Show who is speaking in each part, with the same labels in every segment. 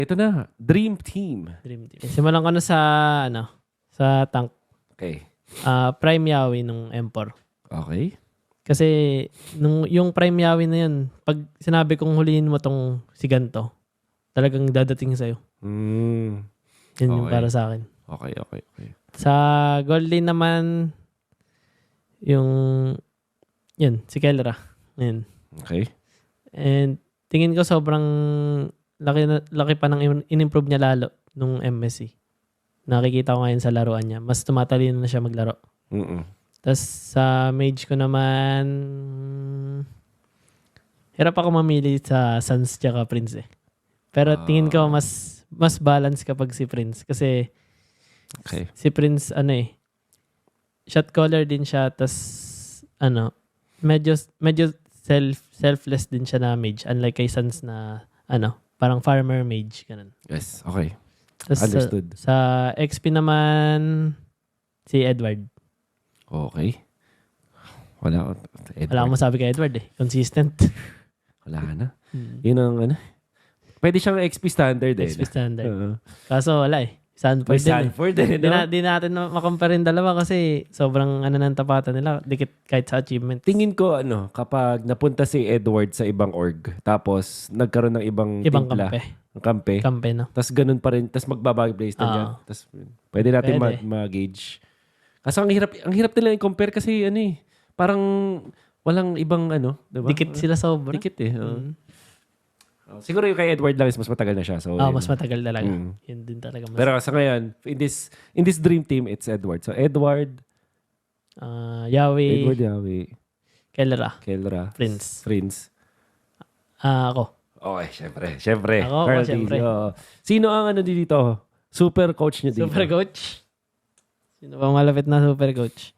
Speaker 1: Ito na, Dream Team.
Speaker 2: Dream Team. Simulan ko na sa tank.
Speaker 1: Okay.
Speaker 2: Prime Yawi nung M4.
Speaker 1: Okay.
Speaker 2: Kasi yung Prime Yawi na yun, pag sinabi kong huliin mo tong si ganto, talagang dadating sa'yo. Yun yung
Speaker 1: Okay.
Speaker 2: para sa akin.
Speaker 1: Okay.
Speaker 2: Sa gold lane naman, yun, si Kelra. Yun.
Speaker 1: Okay.
Speaker 2: And tingin ko sobrang laki pa ng in-improve niya lalo nung MSC. Nakikita ko ngayon sa laruan niya. Mas tumatalino na siya maglaro. Tapos sa mage ko naman, hirap ako mamili sa Sans tsaka Prince eh. Pero tingin ko mas balance kapag si Prince. Kasi si Prince shot caller din siya. Tapos medyo selfless din siya na mage. Unlike kay Sans na parang farmer mage. Ganun.
Speaker 1: Yes, okay.
Speaker 2: Tas
Speaker 1: Understood.
Speaker 2: Sa XP naman, si Edward.
Speaker 1: Okay. Wala
Speaker 2: Akong masabi kay Edward eh. Consistent.
Speaker 1: Wala na. Yun ang Pwede siyang XP standard eh.
Speaker 2: XP standard. Kaso wala eh. Sanford
Speaker 1: May
Speaker 2: din
Speaker 1: Sanford eh.
Speaker 2: Di natin makompare yung dalawa kasi sobrang ng tapatan nila. Dikit kahit sa achievement.
Speaker 1: Tingin ko kapag napunta si Edward sa ibang org, tapos nagkaroon ng ibang timpla. Kampe.
Speaker 2: No?
Speaker 1: Tapos ganun pa rin. Tapos magbabag place na dyan. Tapos pwede natin mag-gauge. Kasi ang hirap nila i-compare kasi parang walang ibang diba?
Speaker 2: Dikit sila sobra.
Speaker 1: Dikit eh. Siguro yung kay Edward lang is mas matagal na siya. So,
Speaker 2: mas matagal talaga. Yun din talaga.
Speaker 1: Pero sa ngayon, in this dream team, it's Edward. So Edward,
Speaker 2: Yawi, Kelra, Prince. Ako.
Speaker 1: Okay, syempre.
Speaker 2: Ako, syempre.
Speaker 1: Sino ang dito? Super coach niyo dito?
Speaker 2: Super coach? Sino ba malapit na super coach?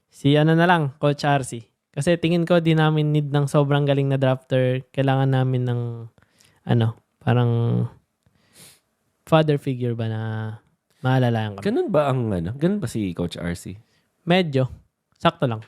Speaker 2: Si na lang, Coach RC. Kasi tingin ko di namin need ng sobrang galing na drafter. Kailangan namin ng parang father figure ba na maalalayan kami.
Speaker 1: Ganun ba si Coach RC?
Speaker 2: Medyo. Sakto lang.